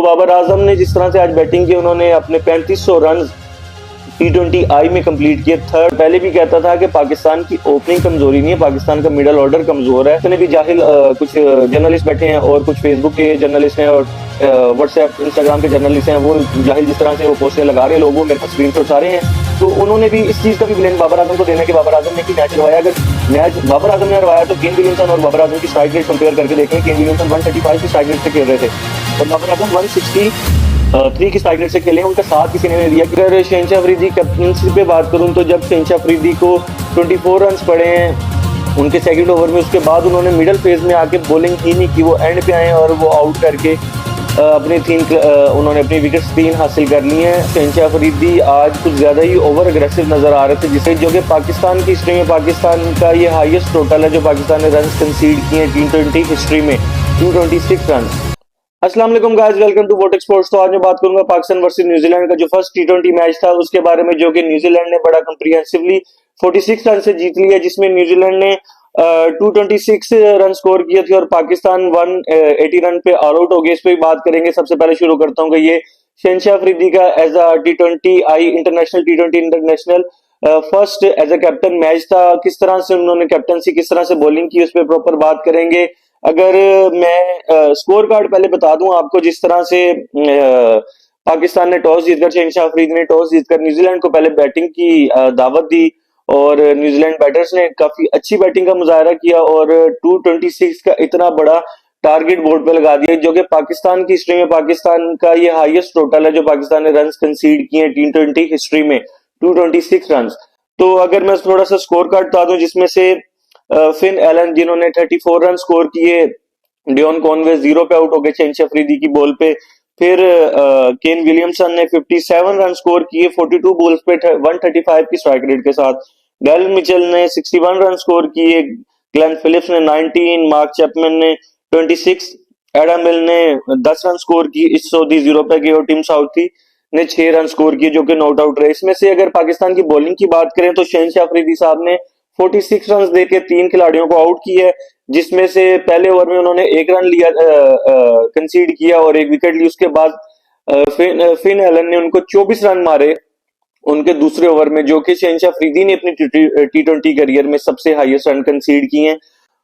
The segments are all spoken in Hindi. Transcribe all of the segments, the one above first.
बाबर आजम ने जिस तरह से आज बैटिंग की, उन्होंने अपने 3500 रन T20I में कंप्लीट किए। थर्ड, पहले भी कहता था कि पाकिस्तान की ओपनिंग कमजोरी नहीं है, पाकिस्तान का मिडल ऑर्डर कमजोर है। इतने भी जाहिल कुछ जर्नलिस्ट बैठे हैं और कुछ फेसबुक के जर्नलिस्ट हैं और व्हाट्सएप इंस्टाग्राम के जर्नलिस्ट हैं, वो जाहिल जिस तरह से वो पोस्टें लगा रहे हैं लोगों मेरे पास स्क्रीनशॉट सारे हैं। तो उन्होंने भी इस चीज का भी ब्लेम बाबर आजम को देना कि बाबर आजम ने की मैच रवाया। अगर मैच बाबर आजम ने रवाया तो केन विलियमसन और बाबर आजम की स्ट्राइक रेट कंपेयर करके देखें। केन विलियमसन 135 की स्ट्राइक रेट से खेल रहे थे और बाबर आजम 163 की स्ट्राइक रेट से खेले, उनका साथ किसी ने नहीं दिया। अगर शहनशाह अफरीदी कैप्टनसी पे बात करूं तो जब शहनशाह अफरीदी को 24 रन पड़े हैं उनके सेकंड ओवर में, उसके बाद उन्होंने मिडल फेज में आके बॉलिंग ही नहीं की, वो एंड पे आए और वो आउट करके उन्होंने अपनी विकेट 3 हासिल कर ली हैं। शहनशाह अफरीदी आज कुछ ज्यादा ही ओवर अग्रेसिव नजर आ रहे थे, जिससे जो कि पाकिस्तान की हिस्ट्री में पाकिस्तान का ये हाईएस्ट टोटल है जो पाकिस्तान ने रन कंसीड किए T20 हिस्ट्री में, 226 रन। अस्सलाम वालेकुम गाइस, वेलकम टू वोटेक स्पोर्ट्स। तो आज मैं बात करूंगा पाकिस्तान वर्सेस न्यूजीलैंड का जो फर्स्ट T20 मैच था उसके बारे में, जो कि न्यूजीलैंड ने बड़ा कंप्रिहेंसिवली 46 रन से जीत लिया, जिसमें न्यूजीलैंड ने 226 रन स्कोर किए थे और पाकिस्तान 180 रन पे ऑल आउट हो गया। इस पे बात करेंगे। सबसे पहले शुरू करता हूँ कि ये शहनशाह अफरीदी का as a T20I international T20 international first as a captain match था। किस तरह से उन्होंने कैप्टनसी, किस तरह से बॉलिंग की, उस पर प्रॉपर बात करेंगे। अगर मैं स्कोर कार्ड पहले बता दूं आपको, जिस तरह से पाकिस्तान ने टॉस जीतकर, शहनशाह अफरीदी ने टॉस जीतकर न्यूजीलैंड को पहले बैटिंग की दावत दी और न्यूजीलैंड बैटर्स ने काफी अच्छी बैटिंग का मुजाहरा किया और 226 का इतना बड़ा टारगेट बोर्ड पे लगा दिया, जो कि पाकिस्तान की हिस्ट्री में पाकिस्तान का ये हाईएस्ट टोटल है जो पाकिस्तान ने रन कंसीड किए T20 हिस्ट्री में, 226 रन। तो अगर मैं थोड़ा सा स्कोर कार्ड बता दूं, जिसमें से फिन एलन जिन्होंने 34 रन स्कोर किए, डियोन कॉनवे 0 पे आउट हो गए शहनशाह अफरीदी की बॉल पे। फिर केन विलियमसन ने 57 रन स्कोर किए 42 बॉल्स पे 135 की स्ट्राइक रेट के साथ। गैल मिचेल ने 61 रन स्कोर किए, ग्लेन फिलिप्स ने 19, मार्क चैपमैन ने 26, एडम मिल ने 10 रन स्कोर की, इस सऊदी 0 पे गए और टीम साउथी ने 6 रन स्कोर किए जो कि नॉट आउट रहे। इसमें से अगर पाकिस्तान की बॉलिंग की बात करें तो शहनशाह अफरीदी साहब ने 46 रन देके 3 खिलाड़ियों को आउट किया है, जिसमें से पहले ओवर में उन्होंने 1 रन लिया कंसीड किया और 1 विकेट ली। उसके बाद फिन एलन ने उनको 24 रन मारे उनके दूसरे ओवर में, जो कि शहनशाह अफरीदी ने अपनी T20 करियर में सबसे हाईएस्ट रन कंसीड किए हैं।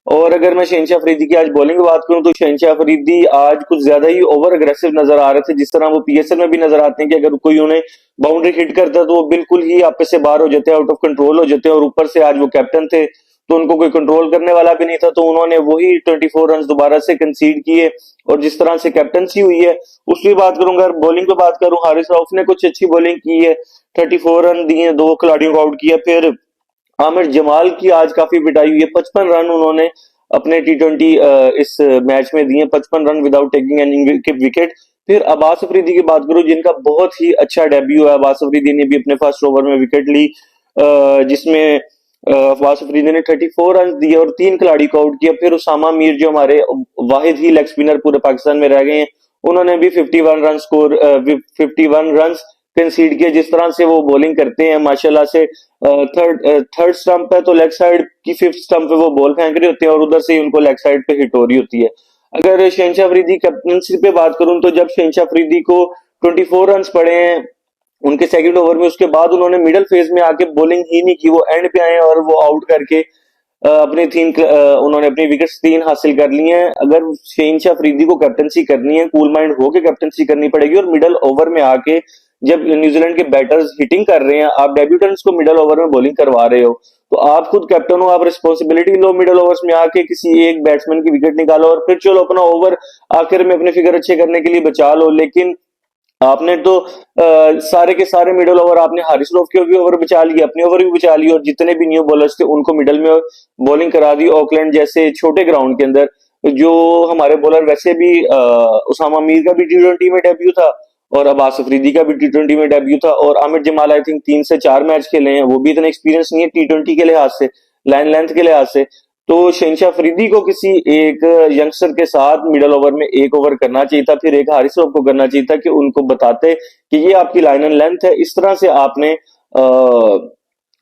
और अगर मैं शहनशाह अफरीदी की आज बॉलिंग बात करूं तो शहनशाह अफरीदी आज कुछ ज्यादा ही ओवर अग्रेसिव नजर आ रहे थे, जिस तरह वो PSL में भी नजर आते हैं कि अगर कोई उन्हें बाउंड्री हिट करता है तो वो बिल्कुल ही आपे से बाहर हो जाते हैं, आउट ऑफ कंट्रोल हो जाते हैं। और ऊपर से आज वो कैप्टन थे तो उनको कोई कंट्रोल करने वाला भी नहीं था, तो उन्होंने वही 24 रन दोबारा से कंसीड किए और जिस तरह से कैप्टनसी हुई है उसकी बात करूंगा। बॉलिंग पे बात करूं, हारिस रऊफ ने कुछ अच्छी बॉलिंग की है, 34 रन दिए, 2 खिलाड़ियों को आउट किया। फिर आमिर जमाल की आज काफी पिटाई हुई है, 55 रन उन्होंने अपने T20 इस मैच में दिए, 55 run without taking any wicket. फिर अब्बास अफरीदी की बात करूं, जिनका बहुत ही अच्छा डेब्यू है। अब्बास अफरीदी ने भी अपने फर्स्ट ओवर में विकेट ली, जिसमें अब्बास अफरीदी ने 34 रन दिए और 3 खिलाड़ी को आउट किया। फिर उसामा मीर जो हमारे वाहिद ही लेग स्पिनर पूरे पाकिस्तान में रह गए हैं, उन्होंने भी 51 रन कंसीड किया। जिस तरह से वो बॉलिंग करते हैं माशाल्लाह से, थर्ड स्टंप पे तो लेग साइड की 5th स्टंप पे वो बॉल फेंक रहे होते हैं और उधर से ही उनको लेग साइड पे हिट हो रही होती है। अगर शहनशाह अफरीदी कैप्टनसी पे बात करूं तो जब शहनशाह अफरीदी को 24 रन पड़े हैं उनके सेकंड ओवर में, उसके बाद उन्होंने मिडल फेज में आके बॉलिंग ही नहीं की, वो एंड पे आए और वो आउट करके उन्होंने अपनी विकेट 3 हासिल कर ली हैं। अगर शहनशाह अफरीदी को कैप्टनसी करनी है, कूल माइंड होकर कैप्टनसी करनी पड़ेगी और मिडल ओवर में आके जब न्यूजीलैंड के बैटर्स हिटिंग कर रहे हैं, आप डेब्यूटेंट्स को मिडल ओवर में बॉलिंग करवा रहे हो, तो आप खुद कैप्टन हो, आप रिस्पॉन्सिबिलिटी लो, मिडल ओवर्स में आके किसी एक बैट्समैन की विकेट निकालो और फिर चलो अपना ओवर आखिर में अपने फिगर अच्छे करने के लिए बचा लो। लेकिन आपने तो सारे के सारे मिडल ओवर, आपने हारिस रऊफ के भी ओवर बचा लिए, अपने ओवर भी बचा लिए और जितने भी न्यू बॉलर्स थे उनको मिडल में बॉलिंग करा दी। ऑकलैंड जैसे छोटे ग्राउंड के अंदर जो हमारे बॉलर, वैसे भी उसामा मीर का भी T20 में डेब्यू था और अब्बास अफरीदी का भी T20 में डेब्यू था और आमिर जमाल आई थिंक 3 से 4 मैच खेले हैं, वो भी इतना एक्सपीरियंस नहीं है T20 के लिहाज से, लाइन लेंथ के लिहाज से। तो शहनशाह अफरीदी को किसी एक यंगस्टर के साथ मिडल ओवर में 1 ओवर करना चाहिए था, फिर एक हारिस रऊफ को करना चाहिए था कि उनको बताते कि ये आपकी लाइन एंड लेंथ है, इस तरह से आपने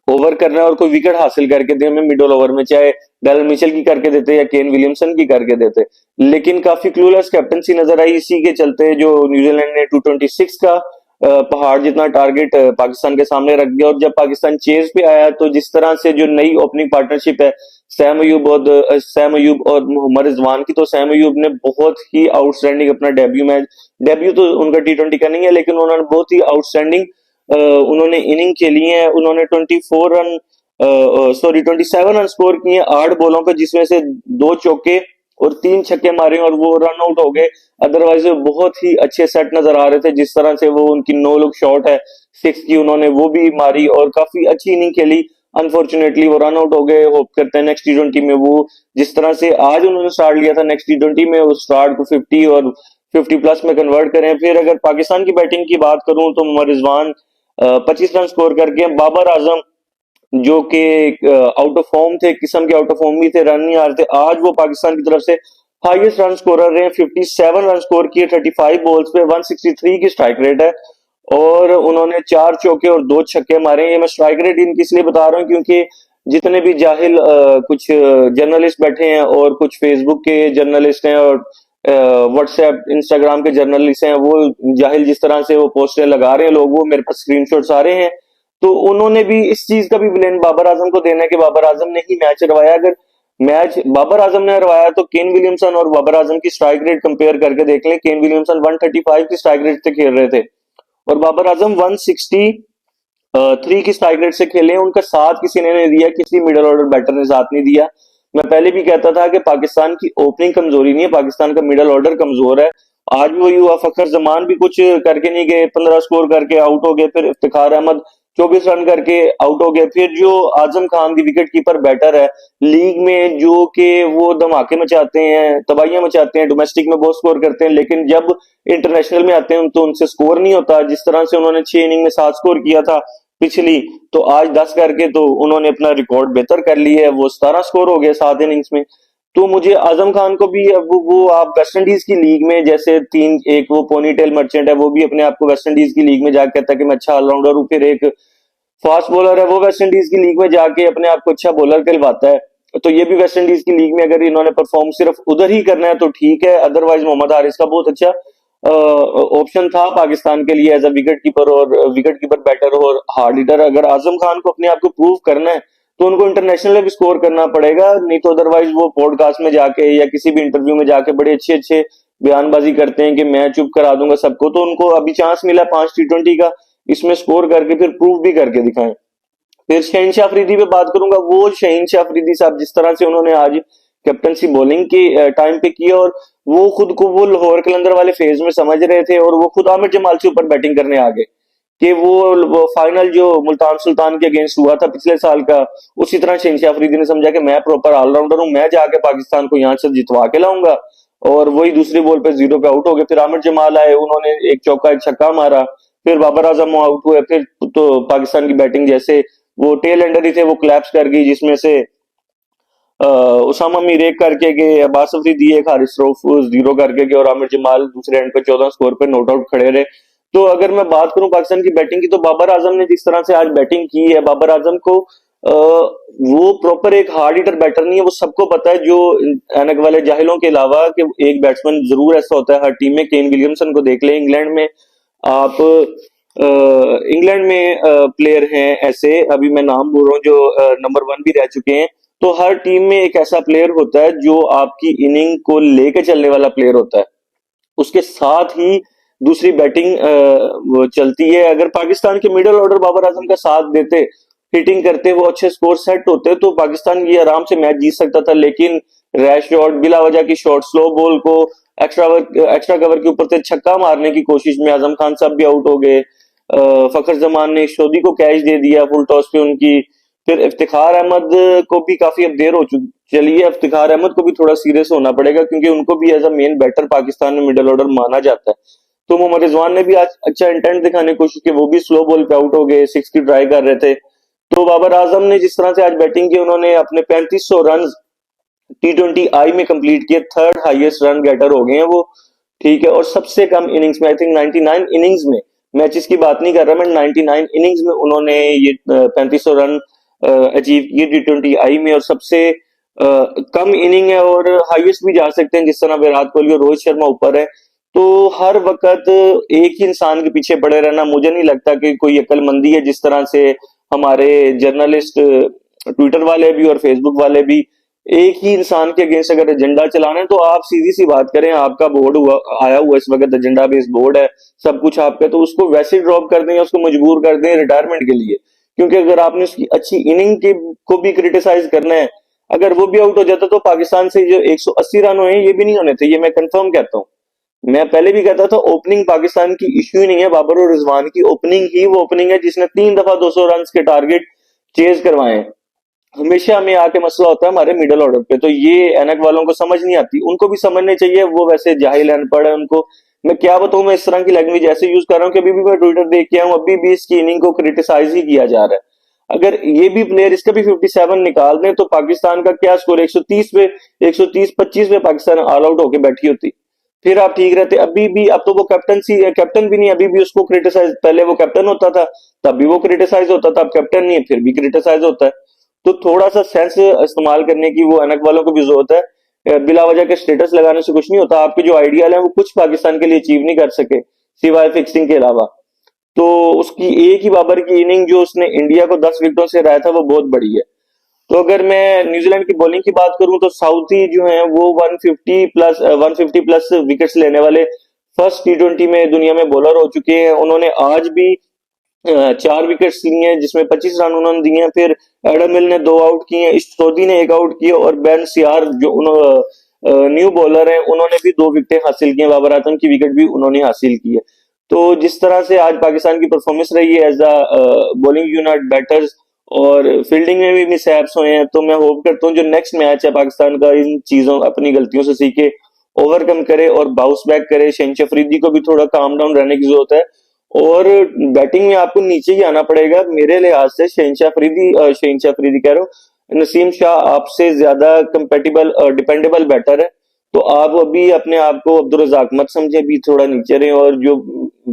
ओवर करना है और कोई विकेट हासिल करके दे हमें मिडल ओवर में, चाहे डेलन मिचेल की करके देते या केन विलियमसन की करके देते। लेकिन काफी क्लूलेस कैप्टनसी नजर आई, इसी के चलते जो न्यूजीलैंड ने 226 का पहाड़ जितना टारगेट पाकिस्तान के सामने रख दिया। और जब पाकिस्तान चेज पे आया तो जिस तरह से जो नई ओपनिंग पार्टनरशिप है सैम अयूब और मोहम्मद रिजवान की, तो सैम अयूब ने बहुत ही आउटस्टैंडिंग अपना डेब्यू तो उनका T20 का नहीं है, लेकिन उन्होंने बहुत ही आउटस्टैंडिंग उन्होंने इनिंग खेली है। उन्होंने 27 रन स्कोर किए 8 बॉलों पे, जिसमें से 2 चौके और 3 छक्के मारे और वो रन आउट हो गए। अदरवाइज बहुत ही अच्छे सेट नजर आ रहे थे, जिस तरह से वो उनकी नो लुक शॉट है 6 की उन्होंने वो भी मारी और काफी अच्छी इनिंग खेली। अनफॉर्चुनेटली वो रन आउट हो गए। होप करते हैं नेक्स्ट T20 में वो जिस तरह से आज उन्होंने स्टार्ट लिया था नेक्स्ट T20 में, उस स्टार्ट को 50 और 50 प्लस में कन्वर्ट करें। फिर अगर पाकिस्तान की बैटिंग की बात करूं तो मोहम्मद रिजवान 25 रन स्कोर करके, बाबर आजम जो कि आउट ऑफ फॉर्म थे, किस्म के आउट ऑफ फॉर्म भी थे, रन नहीं आ रहे थे, आज वो पाकिस्तान की तरफ से हाईएस्ट रन स्कोरर रहे। 57 रन स्कोर किए 35 बॉल्स पे, 163 की स्ट्राइक रेट है और उन्होंने 4 चौके और 2 छक्के मारे। ये मैं स्ट्राइक रेट इनकी इसलिए बता रहा हूँ क्योंकि जितने भी जाहिल कुछ जर्नलिस्ट बैठे हैं और कुछ फेसबुक के जर्नलिस्ट हैं और व्हाट्सएप इंस्टाग्राम के जर्नलिस्ट हैं, वो जाहिल जिस तरह से वो पोस्टर लगा रहे हैं लोग, वो मेरे पास स्क्रीनशॉट्स आ रहे हैं। तो उन्होंने भी इस चीज का भी ब्लेम बाबर आजम को देना है कि बाबर आजम ने ही मैच हरवाया। अगर मैच बाबर आजम ने हरवाया तो केन विलियमसन और बाबर आजम की स्ट्राइक रेट कंपेयर करके देख लें। केन विलियमसन 135 की स्ट्राइक रेट से खेल रहे थे और बाबर आजम 163 की स्ट्राइक रेट से खेले। उनका साथ किसी ने नहीं दिया, किसी मिडिल ऑर्डर बैटर ने साथ नहीं दिया। मैं पहले भी कहता था कि पाकिस्तान की ओपनिंग कमजोरी नहीं है, पाकिस्तान का मिडिल ऑर्डर कमजोर है। आज वो युवा फखर जमान भी कुछ करके नहीं गए, 15 स्कोर करके आउट हो गए। फिर इफ्तिखार अहमद 24 रन करके आउट हो गए। फिर जो Azam Khan the wicket keeper batter है लीग में, जो कि वो धमाके मचाते हैं, तबाहियां मचाते हैं, डोमेस्टिक में बहुत स्कोर करते हैं, लेकिन जब इंटरनेशनल में आते हैं तो उनसे स्कोर नहीं होता। जिस तरह से उन्होंने 6 इनिंग में 7 स्कोर किया था पिछली, तो आज 10 करके तो उन्होंने अपना रिकॉर्ड बेहतर कर लिया है, वो 17 स्कोर हो गया 7 इनिंग्स में। तो मुझे आजम खान को भी, अब वो आप वेस्ट इंडीज की लीग में जैसे एक वो पोनीटेल मर्चेंट है, वो भी अपने आप को वेस्ट इंडीज की लीग में जाकर कहता है कि मैं अच्छा ऑलराउंडर हूँ। फिर एक फास्ट बॉलर है, वो वेस्ट इंडीज की लीग में जाके अपने आप को अच्छा बॉलर कहलवाता है। तो ये भी वेस्ट इंडीज की लीग में अगर इन्होंने परफॉर्म सिर्फ उधर ही करना है तो ठीक है। अदरवाइज मोहम्मद हारिस का बहुत अच्छा ऑप्शन था पाकिस्तान के लिए एज अ विकेट कीपर और विकेट कीपर बैटर और हार्ड हिटर। अगर आजम खान को अपने आप को प्रूव करना है तो उनको इंटरनेशनल में भी स्कोर करना पड़ेगा, नहीं तो अदरवाइज वो पॉडकास्ट में जाके या किसी भी इंटरव्यू में जाके बड़े अच्छे अच्छे बयानबाजी करते हैं कि मैं चुप करा दूंगा सबको। तो उनको अभी चांस मिला 5 T20 का, इसमें स्कोर करके फिर प्रूव भी करके दिखाएं। फिर शहीनशाह अफरीदी पे बात करूंगा। वो शहीनशाह अफरीदी साहब जिस तरह से उन्होंने आज कैप्टनसी बॉलिंग के टाइम पे की, और वो खुद को वो लाहौर कलंदर वाले फेज में समझ रहे थे और वो खुद आमिर जमाल से ऊपर बैटिंग करने आ गए कि वो फाइनल जो मुल्तान सुल्तान के अगेंस्ट हुआ था पिछले साल का, उसी तरह शहीनशाह अफरीदी ने समझा कि मैं प्रॉपर ऑलराउंडर हूं, मैं जाके पाकिस्तान को यहाँ से जितवा के लाऊंगा। और वही दूसरी बॉल पे 0 पे आउट हो गए। फिर आमिर जमाल आए, उन्होंने एक चौका एक छक्का मारा, फिर बाबर आजम आउट हुए। फिर तो पाकिस्तान की बैटिंग जैसे वो टेल एंडर ही थे, वो क्लैप्स कर गई, जिसमें से उसामा मीर एक करके गए, अब्बास अफरीदी एक, हारिस रऊफ 0 करके गए और आमिर जमाल दूसरे एंड पे 14 स्कोर पे नॉट आउट खड़े रहे। तो अगर मैं बात करूं पाकिस्तान की बैटिंग की, तो बाबर आजम ने जिस तरह से आज बैटिंग की है, बाबर आजम को वो प्रॉपर एक हार्ड हिटर बैटर नहीं है। वो सबको पता है, जो एनक वाले जाहिलों के अलावा, कि एक बैट्समैन जरूर ऐसा होता है हर टीम में। केन विलियमसन को देख लें, इंग्लैंड में आप इंग्लैंड में प्लेयर हैं ऐसे, अभी मैं नाम बोल रहा हूँ, जो नंबर 1 भी रह चुके हैं। तो हर टीम में एक ऐसा प्लेयर होता है जो आपकी इनिंग को लेके चलने वाला प्लेयर होता है, उसके साथ ही दूसरी बैटिंग वो चलती है। अगर पाकिस्तान के मिडिल ऑर्डर बाबर आजम का साथ देते, हिटिंग करते, वो अच्छे स्कोर सेट होते, तो पाकिस्तान ये आराम से मैच जीत सकता था। लेकिन रैश शॉट, बिला वजह की शॉट, स्लो बॉल को एक्स्ट्रा कवर के ऊपर से छक्का मारने की कोशिश में आजम खान साहब भी आउट हो गए। फखर जमान ने शोदी को कैच दे दिया फुल टॉस पे उनकी। फिर इफ्तिखार अहमद को भी काफी अब देर हो चुकी, चलिए इफ्तिखार अहमद को भी थोड़ा सीरियस होना पड़ेगा क्योंकि उनको भी as a main batter Pakistan में मिडिल ऑर्डर माना जाता है। तो मोहम्मद रिजवान ने भी आज अच्छा इंटेंट दिखाने की कोशिश की, वो भी स्लो बॉल पे आउट हो गए, 6 की ट्राई कर रहे थे। तो बाबर आजम ने जिस तरह से आज बैटिंग की, उन्होंने अपने 3500 रन T20 आई में कंप्लीट किए, 3rd हाईएस्ट रन गेटर हो गए हैं वो, ठीक है। और सबसे कम इनिंग्स में, आई थिंक 99 इनिंग्स में, मैचेस की बात नहीं कर रहा मैं, 99 इनिंग्स में उन्होंने ये 3500 रन अचीव की है T20I में, और सबसे कम इनिंग है और हाईएस्ट भी जा सकते हैं, जिस तरह विराट कोहली और रोहित शर्मा ऊपर है। तो हर वक्त एक ही इंसान के पीछे पड़े रहना, मुझे नहीं लगता कि कोई अक्लमंदी है, जिस तरह से हमारे जर्नलिस्ट, ट्विटर वाले भी और फेसबुक वाले भी एक ही इंसान के अगेंस्ट अगर एजेंडा चलाना है, तो आप सीधी सी बात करें, आपका बोर्ड हुआ आया हुआ इस वक्त एजेंडा बेस्ड बोर्ड है, सब कुछ आपका, तो उसको वैसे ड्रॉप कर दें, उसको मजबूर कर दें रिटायरमेंट के लिए। क्योंकि अगर आपने उसकी अच्छी इनिंग के को भी क्रिटिसाइज करना है, अगर वो भी आउट हो जाता तो पाकिस्तान से जो 180 रन हुए हैं ये भी नहीं होने थे, ये मैं कंफर्म कहता हूँ। मैं पहले भी कहता था ओपनिंग पाकिस्तान की इश्यू ही नहीं है, बाबर और रिजवान की ओपनिंग ही वो ओपनिंग है जिसने 3 दफा 200 रन के टारगेट चेज करवाए हैं। हमेशा में आके मसला होता है हमारे मिडिल ऑर्डर पे, तो ये एनक वालों को समझ नहीं आती, उनको भी समझने चाहिए, वो वैसे जाहिल अनपढ़ है, उनको मैं क्या बताऊं, मैं इस तरह की लैंग्वेज ऐसे यूज कर रहा हूँ कि अभी भी मैं ट्विटर देख के आऊं, अभी भी इसकी इनिंग को क्रिटिसाइज ही किया जा रहा है। अगर ये भी प्लेयर इसका भी 57 निकाल दें तो पाकिस्तान का क्या स्कोर, 130 पे 130-25 पे पाकिस्तान ऑल आउट होके बैठी होती, फिर आप ठीक रहते। अभी भी अब तो वो कैप्टन भी नहीं, अभी भी उसको क्रिटिसाइज, पहले वो कैप्टन होता था तब भी वो क्रिटिसाइज होता था, अब कैप्टन नहीं है फिर भी क्रिटिसाइज होता है। तो थोड़ा सा सेंस इस्तेमाल करने की वो अनक वालों को भी जरूरत है। बिला वजह के स्टेटस लगाने से कुछ नहीं होता, आपके जो आइडियल है वो कुछ पाकिस्तान के लिए अचीव नहीं कर सके सिवाय फिक्सिंग के अलावा। तो उसकी एक ही बाबर की इनिंग जो उसने इंडिया को 10 विकेटों से हराया था वो बहुत बड़ी है। तो अगर मैं न्यूजीलैंड की बॉलिंग की बात करूं तो साउथी जो है वो 150 प्लस विकेट्स लेने वाले फर्स्ट T20 में दुनिया में बॉलर हो चुके हैं। उन्होंने आज भी 4 विकेट्स लिए हैं जिसमें 25 रन उन्होंने दिए हैं। फिर एडम मिल ने 2 आउट किए हैं, इस सोदी ने 1 आउट किया, और बेन सियार जो न्यू बॉलर हैं उन्होंने भी 2 विकेटें हासिल की हैं, बाबर आजम की विकेट भी उन्होंने हासिल की है। तो जिस तरह से आज पाकिस्तान की परफॉर्मेंस रही है as a bowling unit, batters और फील्डिंग में भी मिसहैप्स हुए हैं, तो मैं होप करता हूँ जो नेक्स्ट मैच है पाकिस्तान का इन चीजों अपनी गलतियों से सीखे, ओवरकम करे और बाउंस बैक करे। शहनशाह अफरीदी को भी थोड़ा काम डाउन रहने की जरूरत है, और बैटिंग में आपको नीचे ही आना पड़ेगा मेरे लिहाज से। शहनशाह अफरीदी कह रहा हूँ, नसीम शाह आपसे ज्यादा कंपेटिबल डिपेंडेबल बैटर है, तो आप अभी अपने आप को अब्दुल रजाक मत समझे, भी थोड़ा नीचे रहें, और जो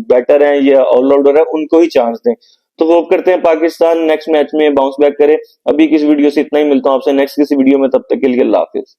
बैटर हैं या ऑलराउंडर है उनको ही चांस दें। तो होप करते हैं पाकिस्तान नेक्स्ट मैच में बाउंस बैक करे। अभी किस वीडियो से इतना ही, मिलता हूं आपसे नेक्स्ट किसी वीडियो में, तब तक के लिए अल्लाह हाफिज।